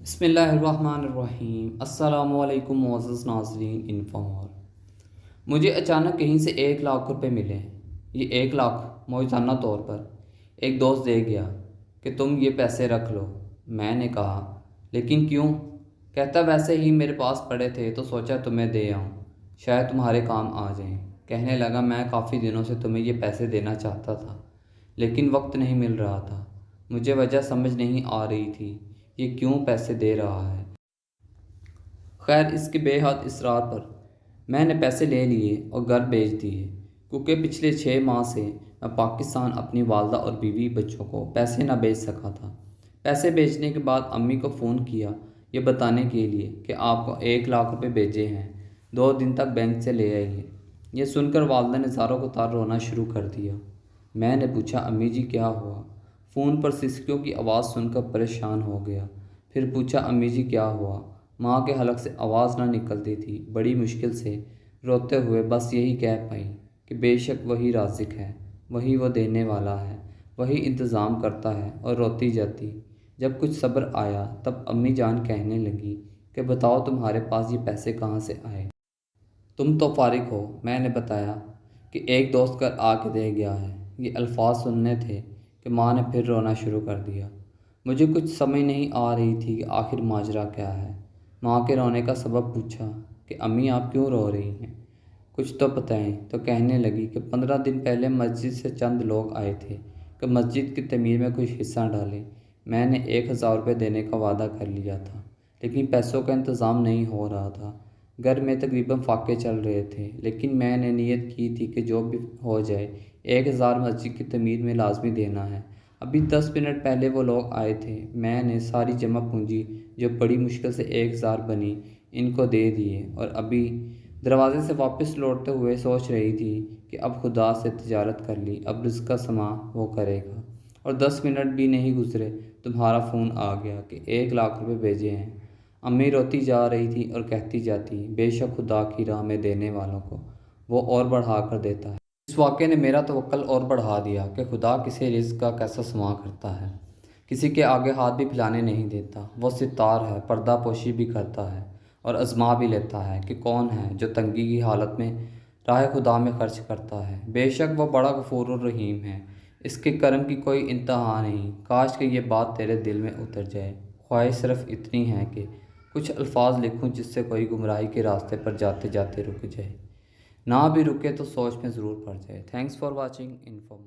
بسم اللہ الرحمن الرحیم۔ السلام علیکم معزز ناظرین انفامور۔ مجھے اچانک کہیں سے 1 لاکھ روپے ملے۔ یہ 1 لاکھ موجزانہ طور پر ایک دوست دے گیا کہ تم یہ پیسے رکھ لو۔ میں نے کہا لیکن کیوں؟ کہتا ویسے ہی میرے پاس پڑے تھے تو سوچا تمہیں دے آؤں، شاید تمہارے کام آ جائیں۔ کہنے لگا میں کافی دنوں سے تمہیں یہ پیسے دینا چاہتا تھا لیکن وقت نہیں مل رہا تھا، مجھے وجہ سمجھ نہیں آ رہی تھی یہ کیوں پیسے دے رہا ہے۔ خیر اس کے بے حد اصرار پر میں نے پیسے لے لیے اور گھر بھیج دیے، کیونکہ پچھلے 6 ماہ سے میں پاکستان اپنی والدہ اور بیوی بچوں کو پیسے نہ بھیج سکا تھا۔ پیسے بھیجنے کے بعد امی کو فون کیا یہ بتانے کے لیے کہ آپ کو 1 لاکھ روپے بھیجے ہیں، 2 دن تک بینک سے لے آئیے۔ یہ سن کر والدہ نے زاروں کو تار رونا شروع کر دیا۔ میں نے پوچھا امی جی کیا ہوا؟ فون پر سسکیوں کی آواز سن کر پریشان ہو گیا۔ پھر پوچھا امی جی کیا ہوا؟ ماں کے حلق سے آواز نہ نکلتی تھی، بڑی مشکل سے روتے ہوئے بس یہی کہہ پائی کہ بے شک وہی رازق ہے، وہی وہ دینے والا ہے، وہی انتظام کرتا ہے، اور روتی جاتی۔ جب کچھ صبر آیا تب امی جان کہنے لگی کہ بتاؤ تمہارے پاس یہ پیسے کہاں سے آئے؟ تم تو فارغ ہو؟ میں نے بتایا کہ ایک دوست گھر آ کے دے گیا ہے۔ یہ الفاظ سننے تھے کہ ماں نے پھر رونا شروع کر دیا۔ مجھے کچھ سمجھ نہیں آ رہی تھی کہ آخر ماجرا کیا ہے۔ ماں کے رونے کا سبب پوچھا کہ امی آپ کیوں رو رہی ہیں؟ کچھ تو بتائیں۔ تو کہنے لگی کہ 15 دن پہلے مسجد سے چند لوگ آئے تھے کہ مسجد کی تعمیر میں کچھ حصہ ڈالے۔ میں نے 1000 روپے دینے کا وعدہ کر لیا تھا لیکن پیسوں کا انتظام نہیں ہو رہا تھا۔ گھر میں تقریباً فاقے چل رہے تھے لیکن میں نے نیت کی تھی کہ جو بھی ہو جائے 1000 مسجد کی تعمیر میں لازمی دینا ہے۔ ابھی 10 منٹ پہلے وہ لوگ آئے تھے، میں نے ساری جمع پونجی جو بڑی مشکل سے 1000 بنی ان کو دے دیے اور ابھی دروازے سے واپس لوٹتے ہوئے سوچ رہی تھی کہ اب خدا سے تجارت کر لی، اب رزق کا سما وہ کرے گا، اور 10 منٹ بھی نہیں گزرے تمہارا فون آ گیا کہ 1 لاکھ روپے بھیجے ہیں۔ امی روتی جا رہی تھی اور کہتی جاتی بے شک خدا کی راہ میں دینے والوں کو وہ اور بڑھا کر دیتا ہے۔ اس واقعے نے میرا توکل اور بڑھا دیا کہ خدا کسی رزق کا کیسا سما کرتا ہے، کسی کے آگے ہاتھ بھی پھیلانے نہیں دیتا۔ وہ ستار ہے، پردہ پوشی بھی کرتا ہے اور آزما بھی لیتا ہے کہ کون ہے جو تنگی کی حالت میں راہ خدا میں خرچ کرتا ہے۔ بے شک وہ بڑا غفور الرحیم ہے، اس کے کرم کی کوئی انتہا نہیں۔ کاش کہ یہ بات تیرے دل میں اتر جائے۔ خواہش صرف اتنی ہے کہ کچھ الفاظ لکھوں جس سے کوئی گمراہی کے راستے پر جاتے جاتے رک جائے، نہ بھی رکے تو سوچ میں ضرور پڑ جائے۔ Thanks for watching info.